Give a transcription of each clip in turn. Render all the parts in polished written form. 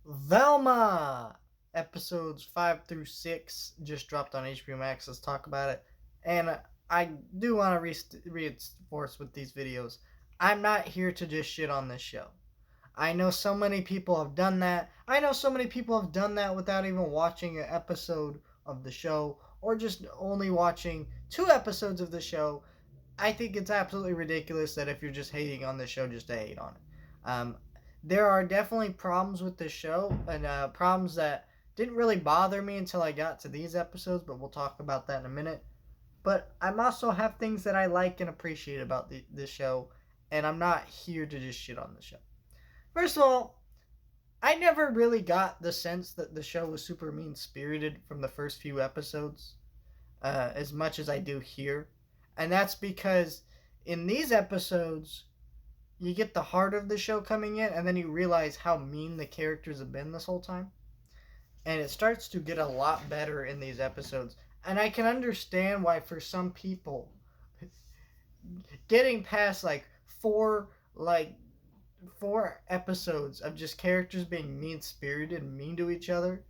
Velma! Episodes 5 through 6 just dropped on HBO Max. Let's talk about it. And I do want to reinforce with these videos. I'm not here to just shit on this show. I know so many people have done that. I know so many people have done that without even watching an episode of the show or just only watching 2 episodes of the show. I think it's absolutely ridiculous that if you're just hating on the show, just to hate on it. Um, there are definitely problems with this show, and problems that didn't really bother me until I got to these episodes, but we'll talk about that in a minute. But I'm also have things that I like and appreciate about this show, and I'm not here to just shit on the show. First of all, I never really got the sense that the show was super mean spirited from the first few episodes, as much as I do here. And that's because in these episodes, you get the heart of the show coming in, and then you realize how mean the characters have been this whole time. And it starts to get a lot better in these episodes. And I can understand why, for some people, getting past four episodes of just characters being mean spirited and mean to each other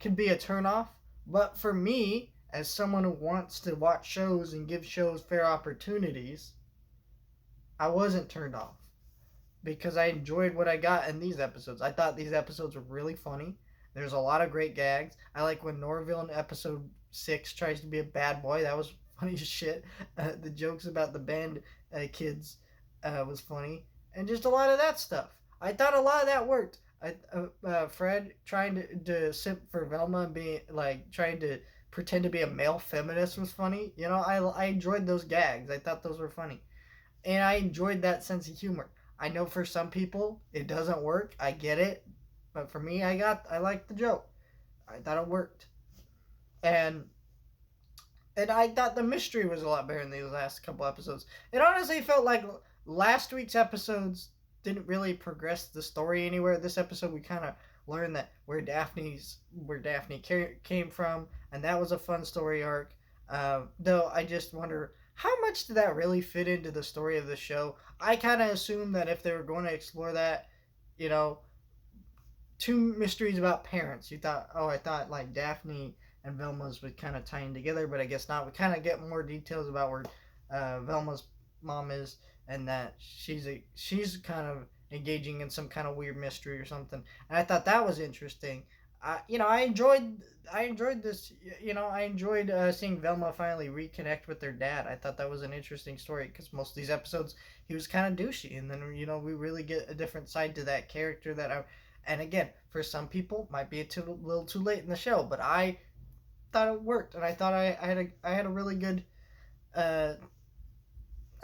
can be a turnoff. But for me, as someone who wants to watch shows and give shows fair opportunities, I wasn't turned off because I enjoyed what I got in these episodes. I thought these episodes were really funny. There's a lot of great gags. I like when Norville in episode 6 tries to be a bad boy. That was funny as shit. The jokes about the band kids was funny. And just a lot of that stuff. I thought a lot of that worked. Fred trying to simp for Velma and being like trying to pretend to be a male feminist was funny. You know, I enjoyed those gags. I thought those were funny. And I enjoyed that sense of humor. I know for some people it doesn't work. I get it, but for me, I liked the joke. I thought it worked, and I thought the mystery was a lot better in these last couple episodes. It honestly felt like last week's episodes didn't really progress the story anywhere. This episode we kind of learned that where Daphne came from, and that was a fun story arc. Though I just wonder how much did that really fit into the story of the show. I kind of assumed that if they were going to explore that, you know, two mysteries about parents. I thought like Daphne and Velma's would kind of tying together, but I guess not. We kind of get more details about where Velma's mom is, and that she's kind of engaging in some kind of weird mystery or something. And I thought that was interesting. I enjoyed this. I enjoyed seeing Velma finally reconnect with their dad. I thought that was an interesting story because most of these episodes he was kind of douchey, and then we really get a different side to that character that I. And again, for some people, might be a little too late in the show, but I thought it worked, and I thought I had a really good. And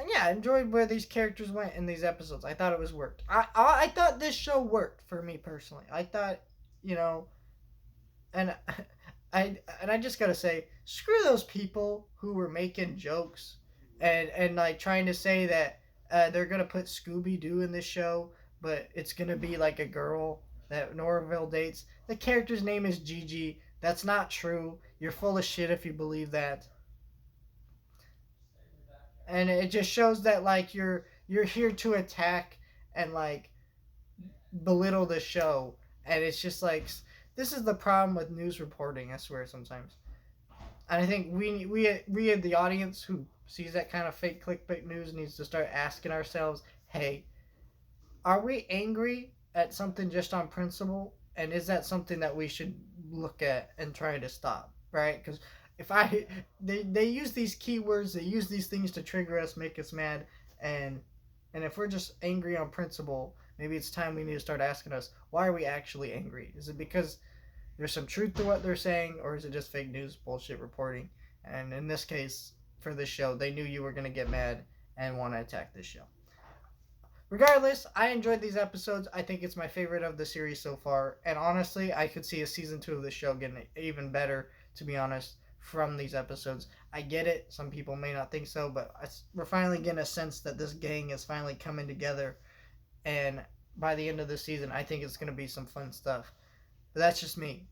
yeah, I enjoyed where these characters went in these episodes. I thought it was worked. I thought this show worked for me personally. I thought, you know, and I just gotta say, screw those people who were making jokes and like trying to say that they're gonna put Scooby Doo in this show, but it's gonna be like a girl that Norville dates. The character's name is Gigi. That's not true. You're full of shit if you believe that. And it just shows that like you're here to attack and like belittle the show, and it's just like this is the problem with news reporting. I swear sometimes. And I think we the audience who sees that kind of fake clickbait news needs to start asking ourselves, hey, are we angry at something just on principle, and is that something that we should look at and try to stop, right? Because if I they use these keywords, they use these things to trigger us, make us mad, and if we're just angry on principle, maybe it's time we need to start asking us, why are we actually angry? Is it because there's some truth to what they're saying, or is it just fake news bullshit reporting? And in this case, for this show, they knew you were going to get mad and want to attack this show. Regardless, I enjoyed these episodes. I think it's my favorite of the series so far. And honestly, I could see a season 2 of the show getting even better, to be honest, from these episodes. I get it. Some people may not think so, but we're finally getting a sense that this gang is finally coming together. And by the end of the season, I think it's going to be some fun stuff. But that's just me.